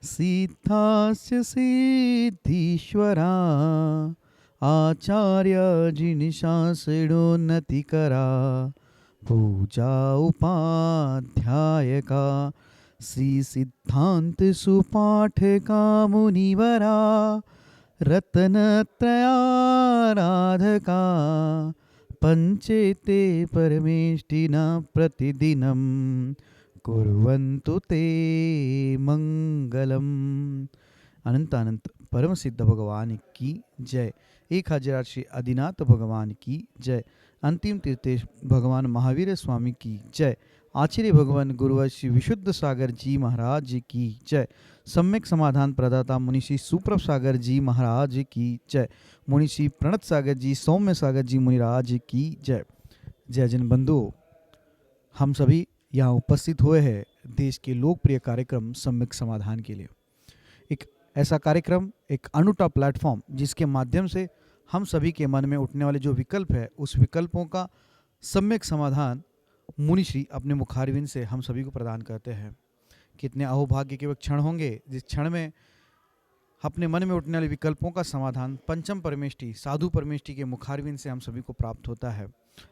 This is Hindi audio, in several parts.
सिद्धास्य सिद्धीश्वरा आचार्य जिनिशासिडोन्नतिकरा पूजा उपाध्यायका श्री सिद्धांत सुपाठका मुनिवरा रत्नत्रयाराधका पंचेते परमेष्टिना प्रतिदिनं कुर्वन्तु ते मंगलम। अनंत अनंत परम सिद्ध भगवान की जय। 1000 श्री आदिनाथ भगवान की जय। अंतिम तीर्थेश भगवान महावीर स्वामी की जय। आचार्य भगवान गुरुवर श्री विशुद्ध सागर जी महाराज की जय। सम्यक समाधान प्रदाता मुनिषि सुप्रभ सागर जी महाराज की जय। मुनिषि प्रणत सागर जी सौम्य सागर जी मुनिराज की जय। जय जन बंधुओं, हम सभी यहाँ उपस्थित हुए हैं देश के लोकप्रिय कार्यक्रम सम्यक समाधान के लिए। एक ऐसा कार्यक्रम, एक अनूठा प्लेटफॉर्म जिसके माध्यम से हम सभी के मन में उठने वाले जो विकल्प है उस विकल्पों का सम्यक समाधान मुनिश्री अपने मुखारविंद से हम सभी को प्रदान करते हैं। कितने अहोभाग्य के वो क्षण होंगे जिस क्षण में अपने मन में उठने वाले विकल्पों का समाधान पंचम परमेष्टि साधु परमेष्टि के मुखारविंद से हम सभी को प्राप्त होता है।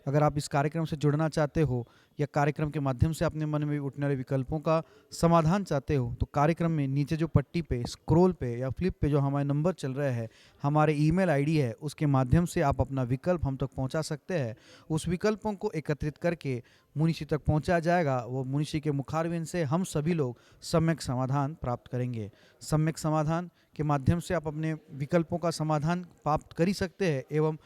अगर आप इस कार्यक्रम से जुड़ना चाहते हो या कार्यक्रम के माध्यम से अपने मन में उठने वाले विकल्पों का समाधान चाहते हो तो कार्यक्रम में नीचे जो पट्टी पे स्क्रॉल पे या फ्लिप पे जो हमारे नंबर चल रहे हैं, हमारे ईमेल आईडी है, उसके माध्यम से आप अपना विकल्प हम तक पहुंचा सकते हैं। उस विकल्पों को एकत्रित करके मुनिषी तक पहुंचा जाएगा। वो मुनिषी के मुखारविंद से हम सभी लोग सम्यक समाधान प्राप्त करेंगे। सम्यक समाधान के माध्यम से आप अपने विकल्पों का समाधान प्राप्त कर ही सकते हैं एवं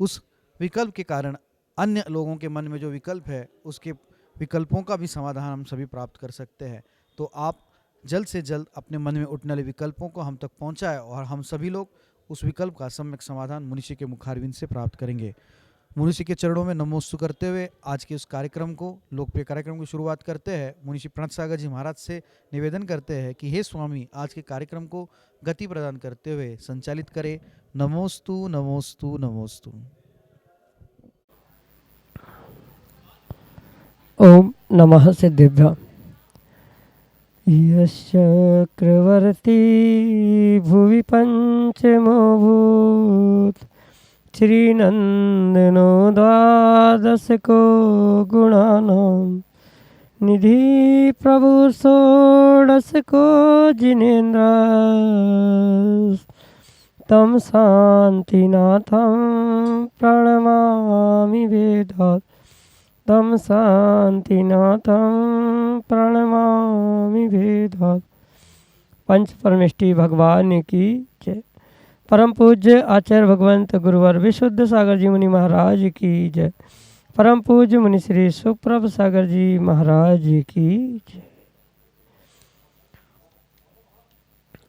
उस विकल्प के कारण अन्य लोगों के मन में जो विकल्प है उसके विकल्पों का भी समाधान हम सभी प्राप्त कर सकते हैं। तो आप जल्द से जल्द अपने मन में उठने वाले विकल्पों को हम तक पहुंचाएं और हम सभी लोग उस विकल्प का सम्यक समाधान मुनिषी के मुखारविंद से प्राप्त करेंगे। मुनिषी के चरणों में नमोस्तु करते हुए आज के उस कार्यक्रम को, लोकप्रिय कार्यक्रम की शुरुआत करते हैं। मुनिषी प्रणत सागर जी महाराज से निवेदन करते हैं कि हे स्वामी, आज के कार्यक्रम को गति प्रदान करते हुए संचालित करें। नमोस्तु नमोस्तु नमोस्तु। ओम नमः सिद्धेभ्यः। यश्चक्रवर्ती भुवि पंचमो भूत श्रीनंदनो द्वादशको गुणानां निधि प्रभु षोडशको जिनेन्द्र तम शांतिनाथं प्रणमामि वेदात् तम शांतिनाथं प्रणमामि वेदात्। पंच परमेष्टि भगवान की जय। परम पूज्य आचार्य भगवंत गुरुवर विशुद्ध सागर जी मुनि महाराज की जय। परम पूज्य मुनि श्री सुप्रभ सागर जी महाराज की जय।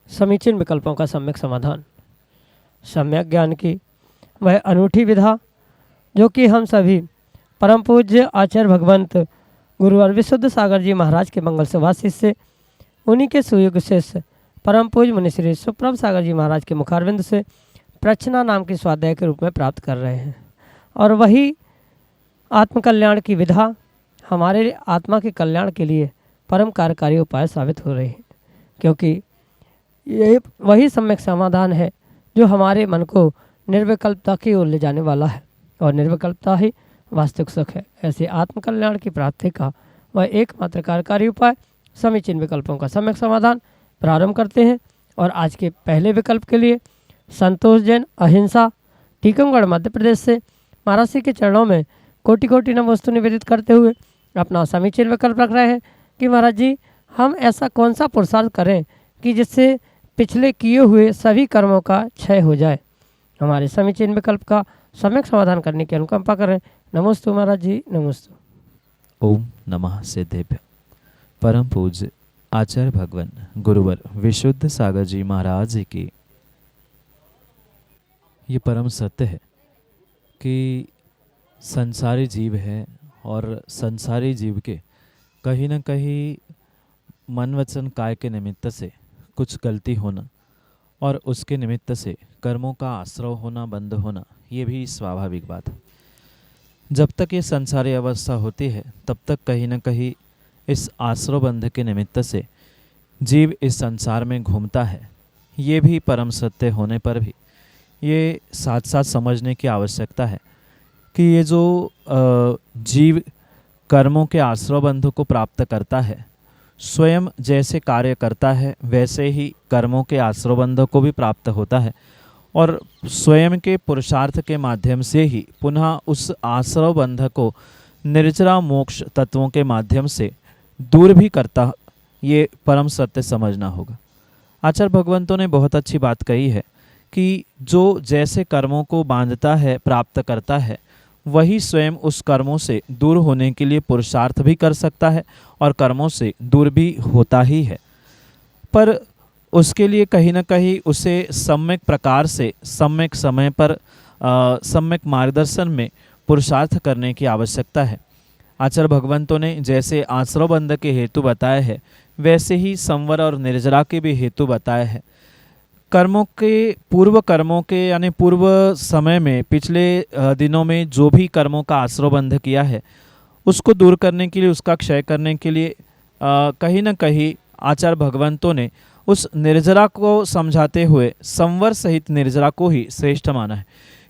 समीचीन विकल्पों का सम्यक समाधान, सम्यक ज्ञान की वह अनूठी विधा जो कि हम सभी परम पूज्य आचार्य भगवंत गुरुवर विशुद्ध सागर जी महाराज के मंगल सभा शिष्य उन्हीं के सुयुग शिष्य परम पूज्य मुनि श्री सुप्रभ सागर जी महाराज के मुखारविंद से प्रचना नाम के स्वाध्याय के रूप में प्राप्त कर रहे हैं। और वही आत्मकल्याण की विधा हमारे आत्मा के कल्याण के लिए परम कार्यकारी उपाय साबित हो रही है, क्योंकि ये वही सम्यक समाधान है जो हमारे मन को निर्विकल्पता की ओर ले जाने वाला है और निर्विकल्पता ही वास्तविक सुख है। ऐसे आत्मकल्याण की प्राप्ति का वह एकमात्र कार्यकारी उपाय समीचीन विकल्पों का सम्यक समाधान प्रारंभ करते हैं। और आज के पहले विकल्प के लिए संतोष जैन, अहिंसा, टीकमगढ़ मध्य प्रदेश से महाराज जी के चरणों में कोटि कोटि नमोस्तु निवेदित करते हुए अपना समीचीन विकल्प रख रहे हैं कि महाराज जी, हम ऐसा कौन सा पुरुषार्थ करें कि जिससे पिछले किए हुए सभी कर्मों का क्षय हो जाए। हमारे समीचीन विकल्प का सम्यक समाधान करने की अनुकंपा करें। नमोस्तु महाराज जी, नमोस्तु। ओम नमः सिद्धेभ्यः। परम पूज्य आचार्य भगवान गुरुवर विशुद्ध सागर जी महाराज जी की ये परम सत्य है कि संसारी जीव है और संसारी जीव के कहीं न कहीं मन वचन काय के निमित्त से कुछ गलती होना और उसके निमित्त से कर्मों का आश्रव होना, बंद होना, ये भी स्वाभाविक बात है। जब तक ये संसारी अवस्था होती है तब तक कहीं न कहीं इस आश्रव बंध के निमित्त से जीव इस संसार में घूमता है, ये भी परम सत्य होने पर भी ये साथ साथ समझने की आवश्यकता है कि ये जो जीव कर्मों के आश्रय बंध को प्राप्त करता है, स्वयं जैसे कार्य करता है वैसे ही कर्मों के आश्रय बंध को भी प्राप्त होता है और स्वयं के पुरुषार्थ के माध्यम से ही पुनः उस आश्रय बंध को निर्जरा मोक्ष तत्वों के माध्यम से दूर भी करता। ये परम सत्य समझना होगा। आचार्य भगवंतों ने बहुत अच्छी बात कही है कि जो जैसे कर्मों को बांधता है, प्राप्त करता है, वही स्वयं उस कर्मों से दूर होने के लिए पुरुषार्थ भी कर सकता है और कर्मों से दूर भी होता ही है। पर उसके लिए कहीं ना कहीं उसे सम्यक प्रकार से, सम्यक समय पर, सम्यक मार्गदर्शन में पुरुषार्थ करने की आवश्यकता है। आचार्य भगवंतों ने जैसे आश्रय बंध के हेतु बताए हैं, वैसे ही संवर और निर्जरा के भी हेतु बताए हैं। कर्मों के यानी पूर्व समय में, पिछले दिनों में जो भी कर्मों का आश्रय बंध किया है, उसको दूर करने के लिए, उसका क्षय करने के लिए कहीं ना कहीं आचार्य भगवंतों ने उस निर्जरा को समझाते हुए संवर सहित निर्जरा को ही श्रेष्ठ माना है।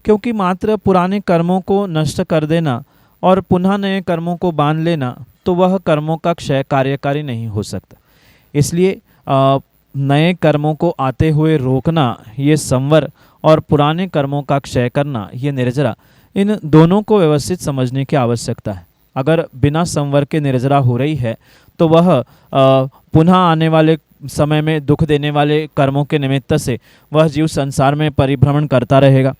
क्योंकि मात्र पुराने कर्मों को नष्ट कर देना और पुनः नए कर्मों को बांध लेना, तो वह कर्मों का क्षय कार्यकारी नहीं हो सकता। इसलिए नए कर्मों को आते हुए रोकना ये संवर और पुराने कर्मों का क्षय करना ये निर्जरा, इन दोनों को व्यवस्थित समझने की आवश्यकता है। अगर बिना संवर के निर्जरा हो रही है तो वह पुनः आने वाले समय में दुख देने वाले कर्मों के निमित्त से वह जीव संसार में परिभ्रमण करता रहेगा।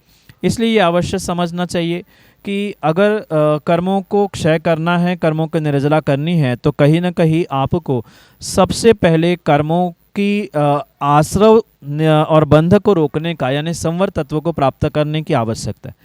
इसलिए ये अवश्य समझना चाहिए कि अगर कर्मों को क्षय करना है, कर्मों की निर्जरा करनी है, तो कहीं ना कहीं आपको सबसे पहले कर्मों की आश्रय और बंध को रोकने का, यानी संवर तत्व को प्राप्त करने की आवश्यकता है।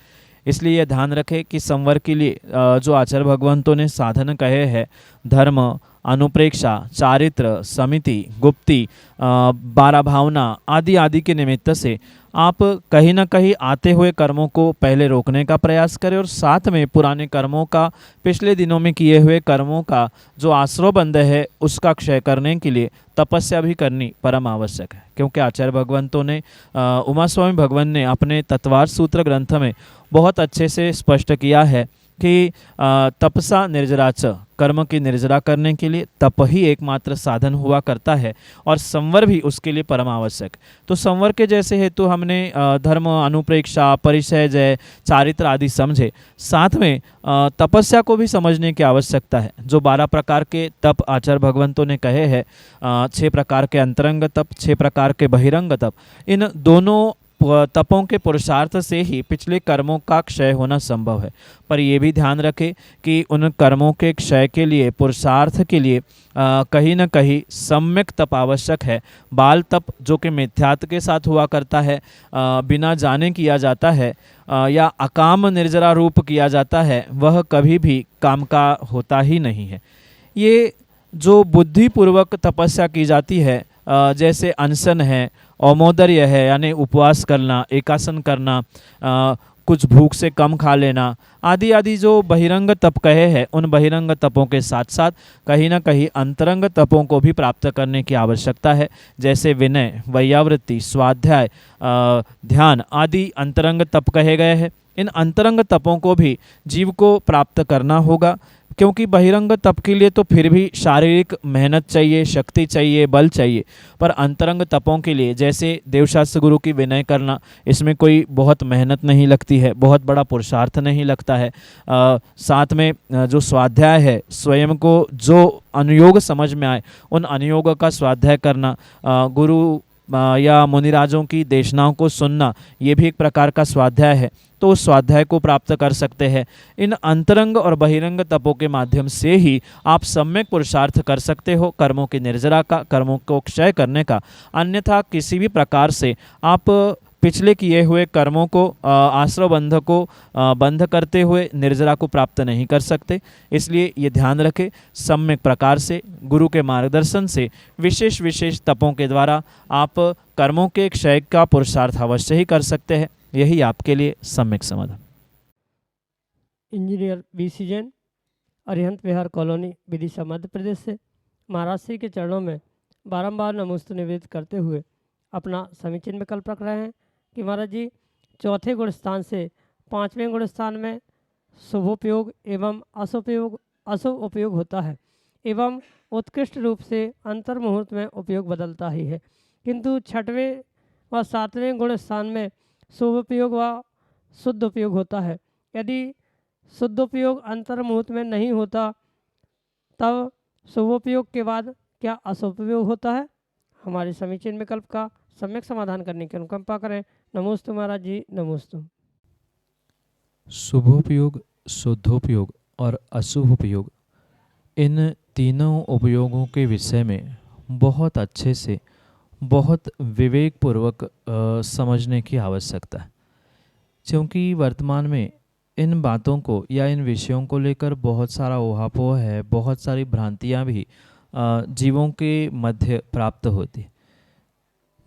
इसलिए यह ध्यान रखें कि संवर के लिए जो आचार्य भगवंतों ने साधन कहे हैं, धर्म, अनुप्रेक्षा, चारित्र, समिति, गुप्ति, 12 भावना आदि आदि के निमित्त से आप कहीं ना कहीं आते हुए कर्मों को पहले रोकने का प्रयास करें और साथ में पुराने कर्मों का, पिछले दिनों में किए हुए कर्मों का जो आश्रय बंध है, उसका क्षय करने के लिए तपस्या भी करनी परम आवश्यक है। क्योंकि आचार्य भगवंतों ने, उमा स्वामी भगवान ने अपने तत्वार्थ सूत्र ग्रंथ में बहुत अच्छे से स्पष्ट किया है कि तपसा निर्जराच, कर्म की निर्जरा करने के लिए तप ही एकमात्र साधन हुआ करता है और संवर भी उसके लिए परम आवश्यक। तो संवर के जैसे हेतु हमने धर्म, अनुप्रेक्षा, परिचय, जय, चारित्र आदि समझे, साथ में तपस्या को भी समझने की आवश्यकता है। जो 12 प्रकार के तप आचार्य भगवंतों ने कहे हैं, 6 प्रकार के अंतरंग तप, 6 प्रकार के बहिरंग तप, इन दोनों तपों के पुरुषार्थ से ही पिछले कर्मों का क्षय होना संभव है। पर यह भी ध्यान रखें कि उन कर्मों के क्षय के लिए, पुरुषार्थ के लिए कहीं न कहीं सम्यक तप आवश्यक है। बाल तप जो कि मिथ्यात्व के साथ हुआ करता है, बिना जाने किया जाता है, या अकाम निर्जरा रूप किया जाता है, वह कभी भी काम का होता ही नहीं है। ये जो बुद्धिपूर्वक तपस्या की जाती है, जैसे अनशन है, औमोदर्य है यानी उपवास करना, एकासन करना, कुछ भूख से कम खा लेना आदि आदि जो बहिरंग तप कहे हैं, उन बहिरंग तपों के साथ साथ कहीं ना कहीं अंतरंग तपों को भी प्राप्त करने की आवश्यकता है। जैसे विनय, वैयावृत्ति, स्वाध्याय, ध्यान आदि अंतरंग तप कहे गए हैं। इन अंतरंग तपों को भी जीव को प्राप्त करना होगा, क्योंकि बहिरंग तप के लिए तो फिर भी शारीरिक मेहनत चाहिए, शक्ति चाहिए, बल चाहिए। पर अंतरंग तपों के लिए, जैसे देवशास्त्र गुरु की विनय करना, इसमें कोई बहुत मेहनत नहीं लगती है, बहुत बड़ा पुरुषार्थ नहीं लगता है। साथ में जो स्वाध्याय है, स्वयं को जो अनुयोग समझ में आए उन अनुयोग का स्वाध्याय करना, गुरु या मुनिराजों की देशनाओं को सुनना, ये भी एक प्रकार का स्वाध्याय है। तो उस स्वाध्याय को प्राप्त कर सकते हैं। इन अंतरंग और बहिरंग तपों के माध्यम से ही आप सम्यक पुरुषार्थ कर सकते हो कर्मों की निर्जरा का, कर्मों को क्षय करने का। अन्यथा किसी भी प्रकार से आप पिछले किए हुए कर्मों को, आश्रय बंध को बंध करते हुए निर्जरा को प्राप्त नहीं कर सकते। इसलिए ये ध्यान रखें, सम्यक प्रकार से गुरु के मार्गदर्शन से विशेष विशेष तपों के द्वारा आप कर्मों के क्षय का पुरुषार्थ अवश्य ही कर सकते हैं। यही आपके लिए सम्यक समाधान। इंजीनियर BC जैन, अरिहंत विहार कॉलोनी, विदिशा, मध्य प्रदेश से महाराज श्री के चरणों में बारंबार नमोस्तु निवेदित करते हुए अपना समीचीन विकल्प रख रहे हैं कि महाराज जी चौथे गुण स्थान से पाँचवें गुण स्थान में शुभोपयोग एवं अशुभ उपयोग होता है एवं उत्कृष्ट रूप से अंतर मुहूर्त में उपयोग बदलता ही है, किंतु छठवें व सातवें गुण स्थान में शुभोपयोग व शुद्ध उपयोग होता है। यदि शुद्ध उपयोग अंतर मुहूर्त में नहीं होता तब शुभोपयोग के बाद क्या अशुभ उपयोग होता है? हमारे समीचीन विकल्प का सम्यक समाधान करने की अनुकंपा करें। नमोस्तु महाराज जी, नमोस्तु। शुभोपयोग, शुद्धोपयोग और अशुभोपयोग, इन तीनों उपयोगों के विषय में बहुत अच्छे से, बहुत विवेकपूर्वक समझने की आवश्यकता है, क्योंकि वर्तमान में इन बातों को या इन विषयों को लेकर बहुत सारा ऊहापोह है, बहुत सारी भ्रांतियाँ भी जीवों के मध्य प्राप्त होती।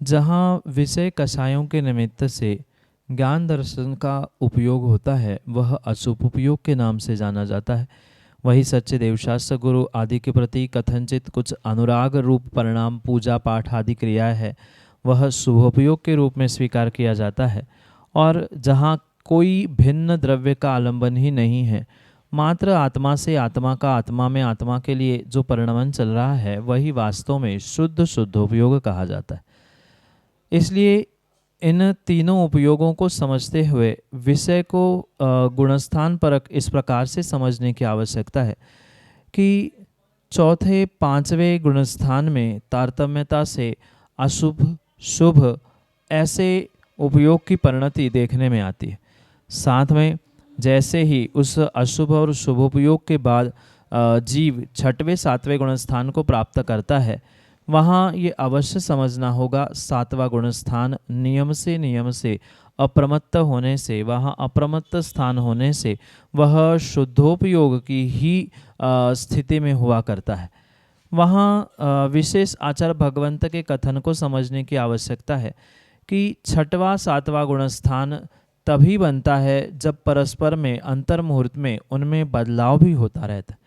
जहाँ विषय कषायों के निमित्त से ज्ञान दर्शन का उपयोग होता है वह अशुभ उपयोग के नाम से जाना जाता है। वही सच्चे देवशास्त्र गुरु आदि के प्रति कथनचित कुछ अनुराग रूप परिणाम पूजा पाठ आदि क्रिया है, वह शुभोपयोग के रूप में स्वीकार किया जाता है। और जहाँ कोई भिन्न द्रव्य का आलंबन ही नहीं है, मात्र आत्मा से आत्मा का आत्मा में आत्मा के लिए जो परिणमन चल रहा है वही वास्तव में शुद्ध शुद्धोपयोग कहा जाता है। इसलिए इन तीनों उपयोगों को समझते हुए विषय को गुणस्थान परक इस प्रकार से समझने की आवश्यकता है कि चौथे पांचवें गुणस्थान में तारतम्यता से अशुभ शुभ ऐसे उपयोग की परिणति देखने में आती है। साथ में जैसे ही उस अशुभ और शुभोपयोग के बाद जीव छठवें सातवें गुणस्थान को प्राप्त करता है, वहाँ ये अवश्य समझना होगा सातवां गुणस्थान नियम से अप्रमत्त होने से, वहाँ अप्रमत्त स्थान होने से वह शुद्धोपयोग की ही स्थिति में हुआ करता है। वहाँ विशेष आचार्य भगवंत के कथन को समझने की आवश्यकता है कि छठवां सातवां गुणस्थान तभी बनता है जब परस्पर में अंतर मुहूर्त में उनमें बदलाव भी होता रहता है।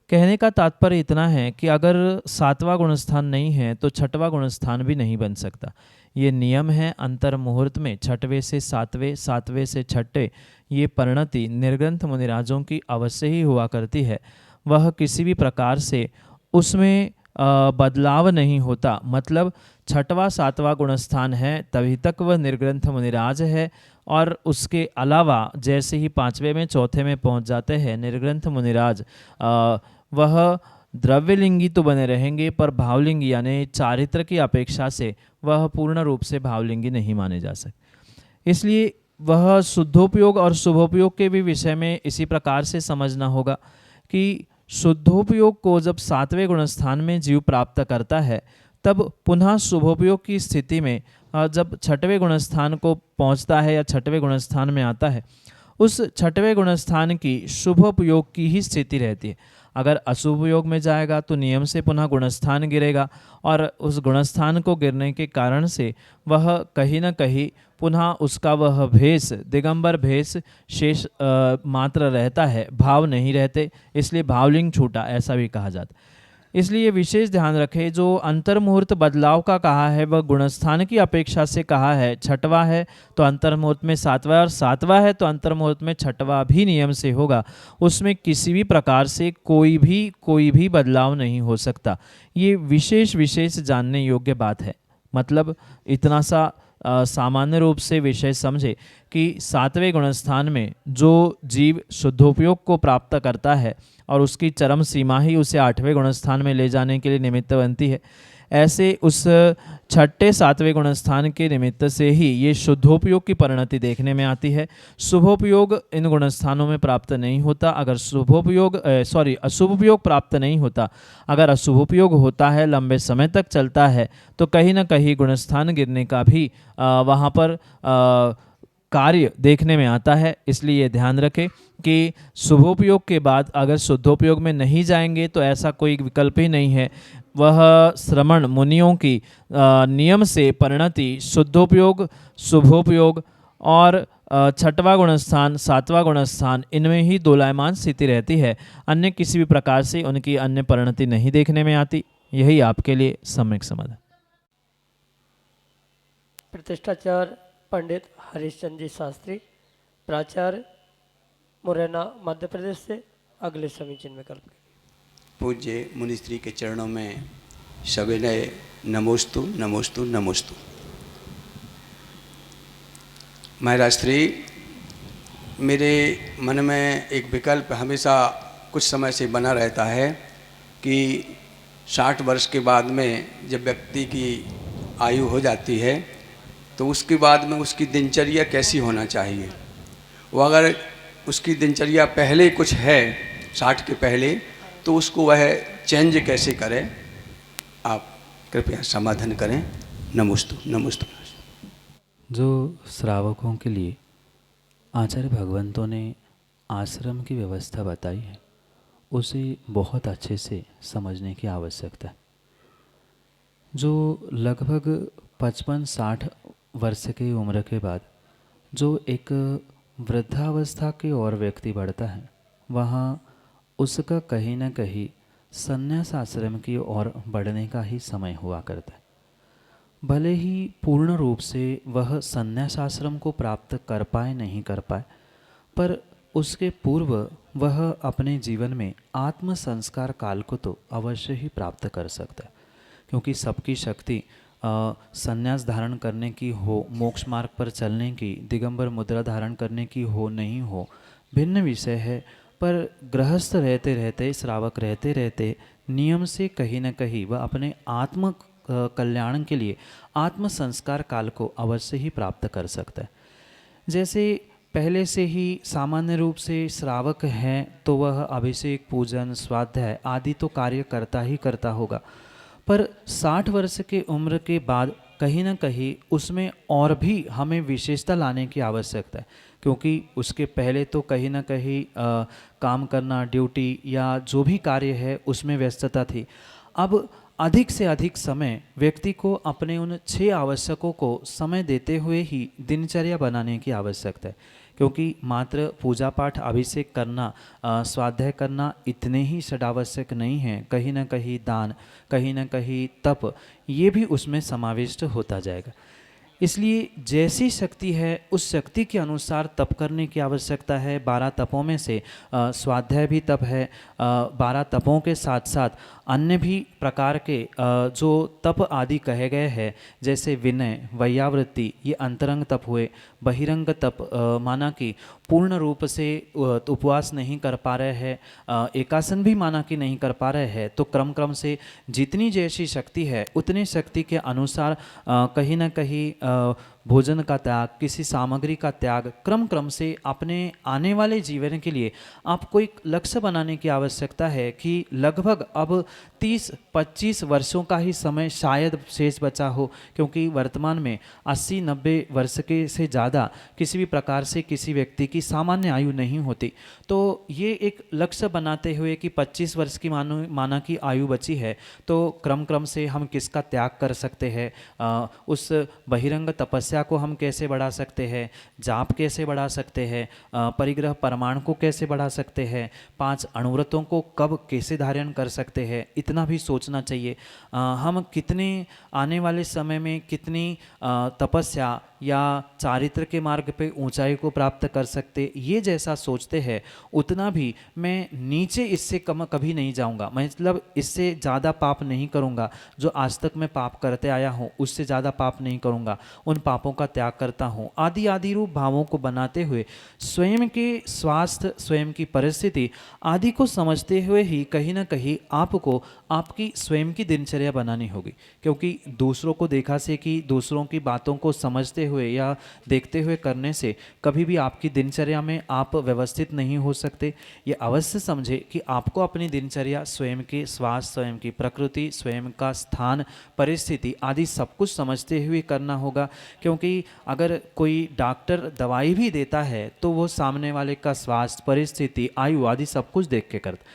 कहने का तात्पर्य इतना है कि अगर सातवां गुणस्थान नहीं है तो छठवां गुणस्थान भी नहीं बन सकता। ये नियम है अंतर मुहूर्त में छठवें से सातवें, सातवें से छठे, ये परिणति निर्ग्रंथ मुनिराजों की अवश्य ही हुआ करती है। वह किसी भी प्रकार से उसमें बदलाव नहीं होता। मतलब छठवां सातवां गुणस्थान है तभी तक वह निर्ग्रंथ मुनिराज है, और उसके अलावा जैसे ही पांचवें में चौथे में पहुंच जाते हैं निर्ग्रंथ मुनिराज, वह द्रव्यलिंगी तो बने रहेंगे पर भावलिंगी यानी चारित्र की अपेक्षा से वह पूर्ण रूप से भावलिंगी नहीं माने जा सकते। इसलिए वह शुद्धोपयोग और शुभोपयोग के भी विषय में इसी प्रकार से समझना होगा कि शुद्धोपयोग को जब सातवें गुणस्थान में जीव प्राप्त करता है तब पुनः शुभोपयोग की स्थिति में जब छठवें गुणस्थान को पहुंचता है या छठवें गुणस्थान में आता है, उस छठवें गुणस्थान की शुभोपयोग की ही स्थिति रहती है। अगर अशुभ उपयोग में जाएगा तो नियम से पुनः गुणस्थान गिरेगा, और उस गुणस्थान को गिरने के कारण से वह कहीं न कहीं पुनः उसका वह भेष दिगंबर भेष शेष मात्र रहता है, भाव नहीं रहते, इसलिए भावलिंग छूटा ऐसा भी कहा जाता है। इसलिए विशेष ध्यान रखें, जो अंतर मुहूर्त बदलाव का कहा है वह गुणस्थान की अपेक्षा से कहा है। छठवां है तो अंतर मुहूर्त में सातवां, और सातवां है तो अंतर मुहूर्त में छठवां भी नियम से होगा। उसमें किसी भी प्रकार से कोई भी बदलाव नहीं हो सकता। ये विशेष जानने योग्य बात है। मतलब इतना सा सामान्य रूप से विषय समझे कि सातवें गुणस्थान में जो जीव शुद्धोपयोग को प्राप्त करता है और उसकी चरम सीमा ही उसे आठवें गुणस्थान में ले जाने के लिए निमित्त बनती है, ऐसे उस छठे सातवें गुणस्थान के निमित्त से ही ये शुद्धोपयोग की परिणति देखने में आती है। शुभोपयोग इन गुणस्थानों में प्राप्त नहीं होता। अगर अशुभोपयोग प्राप्त नहीं होता, अगर अशुभोपयोग होता है, लंबे समय तक चलता है, तो कहीं ना कहीं गुणस्थान गिरने का भी वहाँ पर कार्य देखने में आता है। इसलिए ये ध्यान रखें कि शुभोपयोग के बाद अगर शुद्धोपयोग में नहीं जाएंगे तो ऐसा कोई विकल्प ही नहीं है। वह श्रमण मुनियों की नियम से परिणति शुद्धोपयोग, शुभोपयोग और छठवां गुणस्थान, सातवां गुणस्थान, इनमें ही दोलायमान स्थिति रहती है। अन्य किसी भी प्रकार से उनकी अन्य परिणति नहीं देखने में आती। यही आपके लिए सम्यक समाधान। प्रतिष्ठाचार्य पंडित हरिश्चंद्र जी शास्त्री, प्राचार्य मुरैना मध्य प्रदेश से, अगले समीचीन विकल्प के लिए। पूज्य मुनिश्री के चरणों में सविनय नमोस्तु नमोस्तु नमोस्तु। महाराज श्री, मेरे मन में एक विकल्प हमेशा कुछ समय से बना रहता है कि 60 वर्ष के बाद में जब व्यक्ति की आयु हो जाती है तो उसके बाद में उसकी दिनचर्या कैसी होना चाहिए। वो अगर उसकी दिनचर्या पहले कुछ है 60 के पहले, तो उसको वह चेंज कैसे करे, आप कृपया समाधान करें। नमोस्तु नमोस्तु। जो श्रावकों के लिए आचार्य भगवंतों ने आश्रम की व्यवस्था बताई है, उसे बहुत अच्छे से समझने की आवश्यकता है। जो लगभग 55-60 वर्ष की उम्र के बाद जो एक वृद्धावस्था की ओर व्यक्ति बढ़ता है, वहाँ उसका कहीं न कहीं संन्यास आश्रम की ओर बढ़ने का ही समय हुआ करता है। भले ही पूर्ण रूप से वह संन्यास आश्रम को प्राप्त कर पाए नहीं कर पाए, पर उसके पूर्व वह अपने जीवन में आत्म संस्कार काल को तो अवश्य ही प्राप्त कर सकता है, क्योंकि सबकी शक्ति संन्यास धारण करने की हो, मोक्ष मार्ग पर चलने की, दिगंबर मुद्रा धारण करने की हो नहीं हो, भिन्न विषय है। पर गृहस्थ रहते रहते, श्रावक रहते रहते नियम से कहीं न कहीं वह अपने आत्म कल्याण के लिए आत्म संस्कार काल को अवश्य ही प्राप्त कर सकता है। जैसे पहले से ही सामान्य रूप से श्रावक हैं तो वह अभिषेक, पूजन, स्वाध्याय आदि तो कार्य करता ही करता होगा, पर 60 वर्ष के उम्र के बाद कहीं न कहीं उसमें और भी हमें विशेषता लाने की आवश्यकता है, क्योंकि उसके पहले तो कहीं न कहीं काम करना, ड्यूटी या जो भी कार्य है उसमें व्यस्तता थी। अब अधिक से अधिक समय व्यक्ति को अपने उन 6 आवश्यकों को समय देते हुए ही दिनचर्या बनाने की आवश्यकता है, क्योंकि मात्र पूजा पाठ, अभिषेक करना, स्वाध्याय करना इतने ही षडावश्यक नहीं हैं। कहीं न कहीं दान, कहीं न कहीं तप, ये भी उसमें समाविष्ट होता जाएगा। इसलिए जैसी शक्ति है उस शक्ति के अनुसार तप करने की आवश्यकता है। 12 तपों में से स्वाध्याय भी तप है। 12 तपों के साथ साथ अन्य भी प्रकार के जो तप आदि कहे गए हैं, जैसे विनय, वैयावृत्ति, ये अंतरंग तप हुए। बहिरंग तप माना कि पूर्ण रूप से उपवास नहीं कर पा रहे हैं, एकासन भी माना कि नहीं कर पा रहे हैं, तो क्रम क्रम से जितनी जैसी शक्ति है उतनी शक्ति के अनुसार कहीं ना कहीं भोजन का त्याग, किसी सामग्री का त्याग, क्रम क्रम से अपने आने वाले जीवन के लिए आपको एक लक्ष्य बनाने की आवश्यकता है कि लगभग अब 30-25 वर्षों का ही समय शायद शेष बचा हो, क्योंकि वर्तमान में 80-90 वर्ष के से ज़्यादा किसी भी प्रकार से किसी व्यक्ति की सामान्य आयु नहीं होती। तो ये एक लक्ष्य बनाते हुए कि 25 वर्ष की माना की आयु बची है, तो क्रम क्रम से हम किसका त्याग कर सकते हैं, उस बहिरंग तपस्या को हम कैसे बढ़ा सकते हैं, जाप कैसे बढ़ा सकते हैं, परिग्रह परमाणु को कैसे बढ़ा सकते हैं, 5 अणुव्रतों को कब कैसे धारण कर सकते हैं, इतना भी सोचना चाहिए। हम कितने आने वाले समय में कितनी तपस्या या चारित्र के मार्ग पे ऊंचाई को प्राप्त कर सकते, ये जैसा सोचते हैं उतना भी मैं नीचे इससे कम कभी नहीं जाऊंगा, मतलब इससे ज़्यादा पाप नहीं करूंगा। जो आज तक मैं पाप करते आया हूँ उससे ज़्यादा पाप नहीं करूंगा, उन पापों का त्याग करता हूँ, आदि आदि रूप भावों को बनाते हुए स्वयं के स्वास्थ्य, स्वयं की परिस्थिति आदि को समझते हुए ही कहीं ना कहीं आपको आपकी स्वयं की दिनचर्या बनानी होगी। क्योंकि दूसरों को देखा से कि दूसरों की बातों को समझते हुए या देखते हुए करने से कभी भी आपकी दिनचर्या में आप व्यवस्थित नहीं हो सकते। ये अवश्य समझे कि आपको अपनी दिनचर्या स्वयं के स्वास्थ्य, स्वयं की प्रकृति, स्वयं का स्थान, परिस्थिति आदि सब कुछ समझते हुए करना होगा। क्योंकि अगर कोई डॉक्टर दवाई भी देता है तो वो सामने वाले का स्वास्थ्य, परिस्थिति, आयु आदि सब कुछ देख के करता।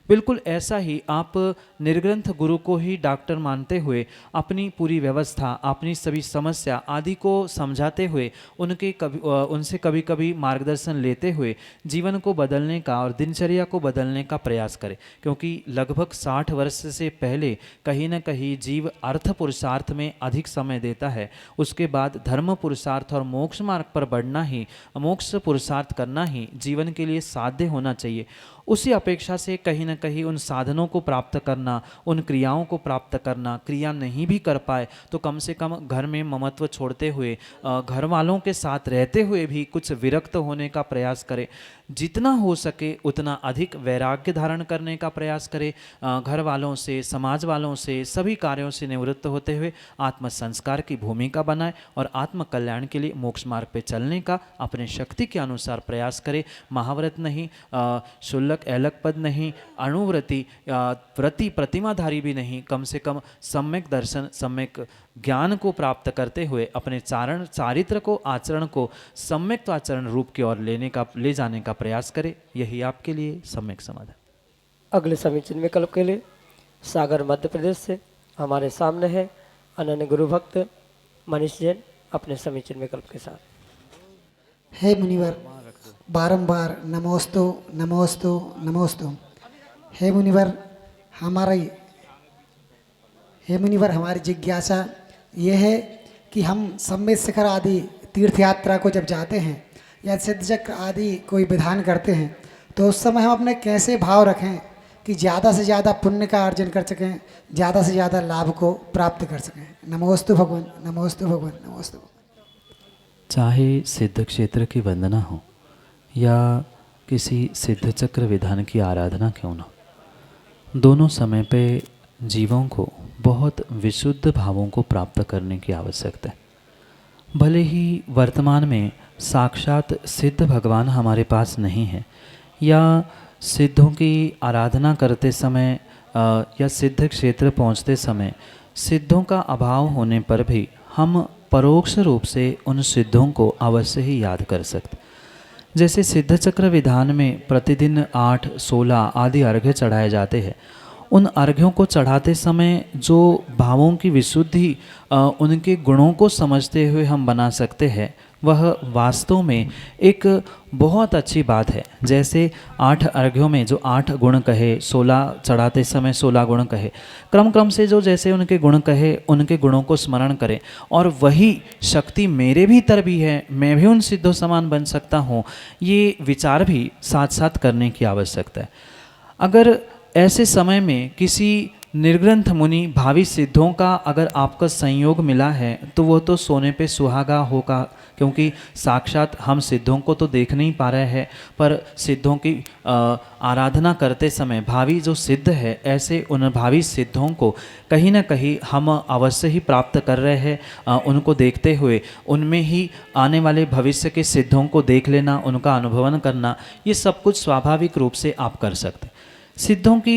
बिल्कुल ऐसा ही आप निर्ग्रंथ गुरु को ही डॉक्टर मानते हुए अपनी पूरी व्यवस्था, अपनी सभी समस्या आदि को समझाते हुए उनसे कभी कभी मार्गदर्शन लेते हुए जीवन को बदलने का और दिनचर्या को बदलने का प्रयास करें। क्योंकि लगभग 60 वर्ष से पहले कहीं न कहीं जीव अर्थ पुरुषार्थ में अधिक समय देता है, उसके बाद धर्म पुरुषार्थ और मोक्ष मार्ग पर बढ़ना ही, मोक्ष पुरुषार्थ करना ही जीवन के लिए साध्य होना चाहिए। उसी अपेक्षा से कहीं न कहीं उन साधनों को प्राप्त करना, उन क्रियाओं को प्राप्त करना, क्रिया नहीं भी कर पाए तो कम से कम घर में ममत्व छोड़ते हुए, घर वालों के साथ रहते हुए भी कुछ विरक्त होने का प्रयास करें। जितना हो सके उतना अधिक वैराग्य धारण करने का प्रयास करें। घर वालों से, समाज वालों से, सभी कार्यों से निवृत्त होते हुए आत्म संस्कार की भूमिका बनाए और आत्म कल्याण के लिए मोक्ष मार्ग पे चलने का अपने शक्ति के अनुसार प्रयास करें। महाव्रत नहीं, शुल्लक ऐलक पद नहीं, अणुव्रति व्रति प्रतिमाधारी भी नहीं, कम से कम सम्यक दर्शन, सम्यक ज्ञान को प्राप्त करते हुए अपने चारित्र को, आचरण को सम्यक आचरण रूप की ओर ले जाने का प्रयास करें। यही आपके लिए सम्यक समाधान। अगले समीचीन विकल्प के लिए सागर मध्य प्रदेश से हमारे सामने है अनन्य गुरु भक्त मनीष जैन अपने समीचीन विकल्प के साथ। हे मुनिवर, बारंबार नमोस्तु नमोस्तु नमोस्तु। हे मुनिवर, हमारी जिज्ञासा ये है कि हम सम्मित शिखर आदि तीर्थ यात्रा को जब जाते हैं या सिद्धचक्र आदि कोई विधान करते हैं तो उस समय हम अपने कैसे भाव रखें कि ज़्यादा से ज़्यादा पुण्य का अर्जन कर सकें, ज़्यादा से ज़्यादा लाभ को प्राप्त कर सकें। नमोस्तु भगवान, नमोस्तु भगवान, नमोस्तु भगवान। चाहे सिद्ध क्षेत्र की वंदना हो या किसी सिद्ध चक्र विधान की आराधना क्यों ना, दोनों समय पे जीवों को बहुत विशुद्ध भावों को प्राप्त करने की आवश्यकता है। भले ही वर्तमान में साक्षात सिद्ध भगवान हमारे पास नहीं है या सिद्धों की आराधना करते समय या सिद्ध क्षेत्र पहुंचते समय सिद्धों का अभाव होने पर भी हम परोक्ष रूप से उन सिद्धों को अवश्य ही याद कर सकते। जैसे सिद्ध चक्र विधान में प्रतिदिन 8, 16 आदि अर्घ्य चढ़ाए जाते हैं। उन अर्घ्यों को चढ़ाते समय जो भावों की विशुद्धि उनके गुणों को समझते हुए हम बना सकते हैं, वह वास्तव में एक बहुत अच्छी बात है। जैसे 8 अर्घ्यों में जो 8 गुण कहे, 16 चढ़ाते समय 16 गुण कहे, क्रम क्रम से जो जैसे उनके गुण कहे उनके गुणों को स्मरण करें और वही शक्ति मेरे भीतर भी है, मैं भी उन सिद्धों समान बन सकता हूँ, ये विचार भी साथ साथ करने की आवश्यकता है। अगर ऐसे समय में किसी निर्ग्रंथ मुनि भावी सिद्धों का अगर आपका संयोग मिला है तो वो तो सोने पे सुहागा होगा, क्योंकि साक्षात हम सिद्धों को तो देख नहीं पा रहे हैं, पर सिद्धों की आराधना करते समय भावी जो सिद्ध है, ऐसे उन भावी सिद्धों को कहीं ना कहीं हम अवश्य ही प्राप्त कर रहे हैं। उनको देखते हुए उनमें ही आने वाले भविष्य के सिद्धों को देख लेना, उनका अनुभवन करना, ये सब कुछ स्वाभाविक रूप से आप कर सकते। सिद्धों की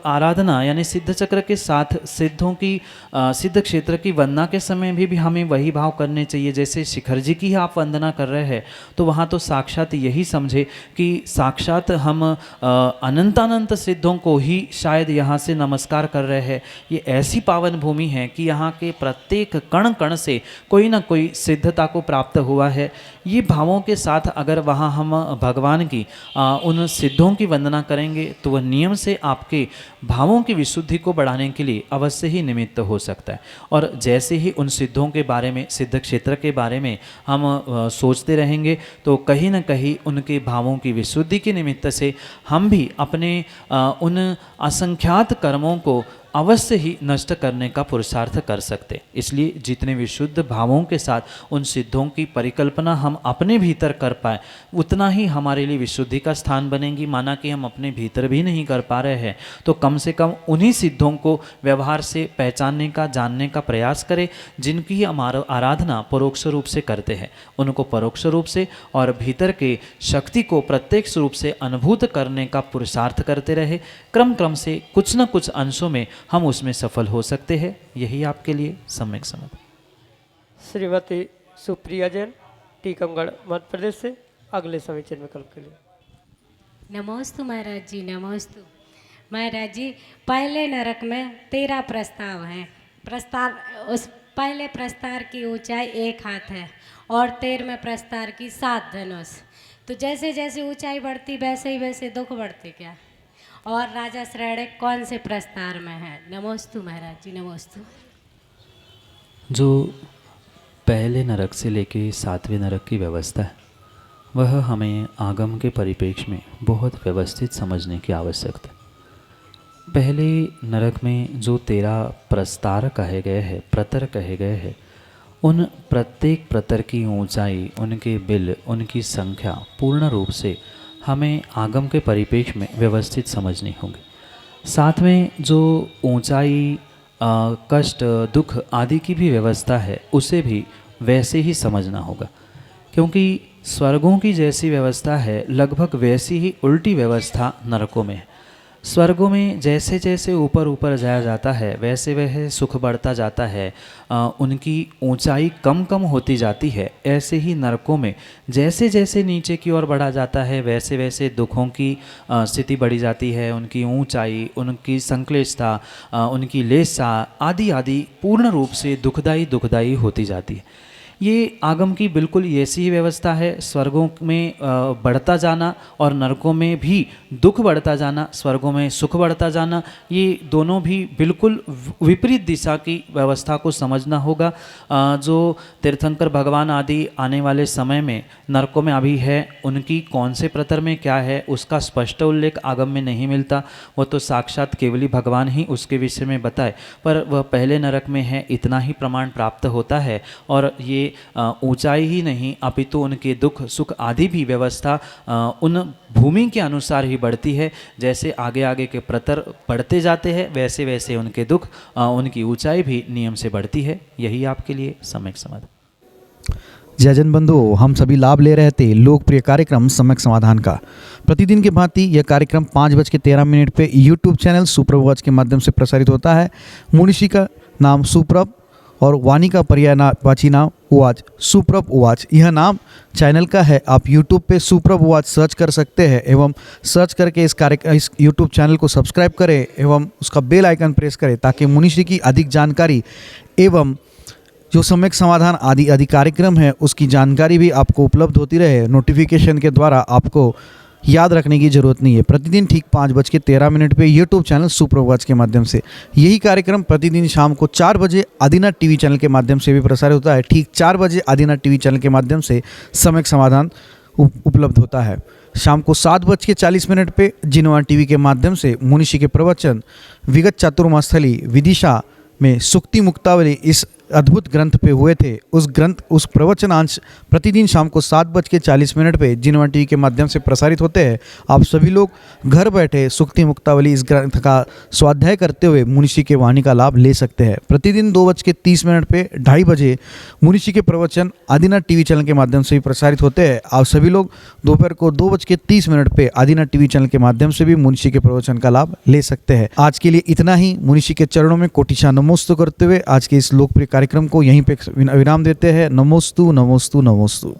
आराधना यानी सिद्ध चक्र के साथ सिद्धों की सिद्ध क्षेत्र की वंदना के समय भी हमें वही भाव करने चाहिए। जैसे शिखर जी की आप वंदना कर रहे हैं तो वहाँ तो साक्षात यही समझे कि साक्षात हम अनंत सिद्धों को ही शायद यहाँ से नमस्कार कर रहे हैं। ये ऐसी पावन भूमि है कि यहाँ के प्रत्येक कण कण से कोई ना कोई सिद्धता को प्राप्त हुआ है। ये भावों के साथ अगर वहाँ हम भगवान की उन सिद्धों की वंदना करेंगे तो वह नियम से आपके भावों की विशुद्धि को बढ़ाने के लिए अवश्य ही निमित्त हो सकता है। और जैसे ही उन सिद्धों के बारे में, सिद्ध क्षेत्र के बारे में हम सोचते रहेंगे तो कहीं ना कहीं उनके भावों की विशुद्धि के निमित्त से हम भी अपने उन असंख्यात कर्मों को अवश्य ही नष्ट करने का पुरुषार्थ कर सकते। इसलिए जितने विशुद्ध भावों के साथ उन सिद्धों की परिकल्पना हम अपने भीतर कर पाए उतना ही हमारे लिए विशुद्धि का स्थान बनेगी। माना कि हम अपने भीतर भी नहीं कर पा रहे हैं तो कम से कम उन्हीं सिद्धों को व्यवहार से पहचानने का, जानने का प्रयास करें जिनकी हमारा आराधना परोक्ष रूप से करते हैं। उनको परोक्ष रूप से और भीतर के शक्ति को प्रत्यक्ष रूप से अनुभूत करने का पुरुषार्थ करते रहे। क्रम क्रम से कुछ न कुछ अंशों में हम उसमें सफल हो सकते हैं। यही आपके लिए सम्यक समाधान। श्रीमती सुप्रिया जैन टीकमगढ़ मध्य प्रदेश से अगले समीचीन विकल्प के लिए। नमोस्तु महाराज जी, नमोस्तु। महाराज जी, पहले नरक में 13 प्रस्ताव हैं। प्रस्ताव उस पहले प्रस्तार की ऊंचाई 1 हाथ है और 13वें प्रस्तार की 7 धनुष। तो जैसे जैसे ऊंचाई बढ़ती वैसे दुख बढ़ते क्या? और राजा श्रेणी कौन से प्रस्तार में है? नमोस्तु महाराज जी, नमोस्तु। जो पहले नरक से लेके 7वें नरक की व्यवस्था है वह हमें आगम के परिप्रेक्ष्य में बहुत व्यवस्थित समझने की आवश्यकता है। पहले नरक में जो 13 प्रस्तार कहे गए हैं, प्रतर कहे गए हैं, उन प्रत्येक प्रतर की ऊंचाई, उनके बिल, उनकी संख्या पूर्ण रूप से हमें आगम के परिप्रेक्ष्य में व्यवस्थित समझनी होगी। साथ में जो ऊंचाई, कष्ट, दुख आदि की भी व्यवस्था है उसे भी वैसे ही समझना होगा, क्योंकि स्वर्गों की जैसी व्यवस्था है लगभग वैसी ही उल्टी व्यवस्था नरकों में है। स्वर्गों में जैसे जैसे ऊपर ऊपर जाया जाता है वैसे वैसे सुख बढ़ता जाता है, उनकी ऊंचाई कम कम होती जाती है। ऐसे ही नरकों में जैसे जैसे नीचे की ओर बढ़ा जाता है वैसे वैसे दुखों की स्थिति बढ़ी जाती है, उनकी ऊंचाई, उनकी संक्लिष्टता, उनकी लेसा आदि आदि पूर्ण रूप से दुखदाई होती जाती है। ये आगम की बिल्कुल ऐसी ही व्यवस्था है। स्वर्गों में बढ़ता जाना और नरकों में भी दुख बढ़ता जाना, स्वर्गों में सुख बढ़ता जाना, ये दोनों भी बिल्कुल विपरीत दिशा की व्यवस्था को समझना होगा। जो तीर्थंकर भगवान आदि आने वाले समय में नरकों में अभी है, उनकी कौन से प्रतर में क्या है उसका स्पष्ट उल्लेख आगम में नहीं मिलता। वो तो साक्षात केवली भगवान ही उसके विषय में बताए, पर वह पहले नरक में है इतना ही प्रमाण प्राप्त होता है। और ये ऊंचाई ही नहीं अपितु उनके दुख सुख आदि भी व्यवस्था उन भूमि के अनुसार ही बढ़ती है। जैसे आगे आगे के प्रतर बढ़ते जाते हैं वैसे वैसे उनके दुख, उनकी ऊंचाई भी नियम से बढ़ती है। यही आपके लिए सम्यक समाधान। जयजन बंधु, हम सभी लाभ ले रहे थे लोकप्रिय कार्यक्रम सम्यक समाधान का। प्रतिदिन की भांति यह कार्यक्रम 5:13 पे यूट्यूब चैनल सुप्रभ वॉच के माध्यम से प्रसारित होता है। मुनिषी का नाम सुप्रभ और वाणी का पर्यायवाची नाम उवाच, सुप्रभ उवाच यह नाम चैनल का है। आप यूट्यूब पे सुप्रभ उवाच सर्च कर सकते हैं एवं सर्च करके इस यूट्यूब चैनल को सब्सक्राइब करें एवं उसका बेल आइकन प्रेस करें ताकि मुनिश्री की अधिक जानकारी एवं जो सम्यक समाधान आदि कार्यक्रम है उसकी जानकारी भी आपको उपलब्ध होती रहे। नोटिफिकेशन के द्वारा आपको याद रखने की ज़रूरत नहीं है। प्रतिदिन ठीक 5:13 पे यूट्यूब चैनल सुप्रभ वॉच के माध्यम से यही कार्यक्रम प्रतिदिन शाम को 4 बजे आदिनाथ टीवी चैनल के माध्यम से भी प्रसारित होता है। ठीक 4 बजे आदिनाथ टीवी चैनल के माध्यम से सम्यक समाधान उपलब्ध होता है। शाम को 7:40 पे जिनवा टीवी के माध्यम से मुनिषी के प्रवचन विगत चातुर्मास्थली विदिशा में सुक्ति मुक्तावली इस अद्भुत ग्रंथ पे हुए थे। उस प्रवचनांश प्रतिदिन शाम को 7:40 पे जिनवा टीवी के माध्यम से प्रसारित होते हैं। आप सभी लोग घर बैठे सुक्ति मुक्तावली इस ग्रंथ का स्वाध्याय करते हुए मुनिषी के वाणी का लाभ ले सकते हैं। प्रतिदिन 2:30 पे 2:30 बजे मुनिषी के प्रवचन आदिनाथ टीवी चैनल के माध्यम से भी प्रसारित होते हैं। आप सभी लोग दोपहर को 2:30 पे आदिनाथ टीवी चैनल के माध्यम से भी मुनिषी के प्रवचन का लाभ ले सकते हैं। आज के लिए इतना ही। मुनिषी के चरणों में कोटिशा नमोस्तु करते हुए आज के इस लोकप्रिय कार्यक्रम को यहीं पे विराम देते हैं। नमोस्तु नमोस्तु नमोस्तु।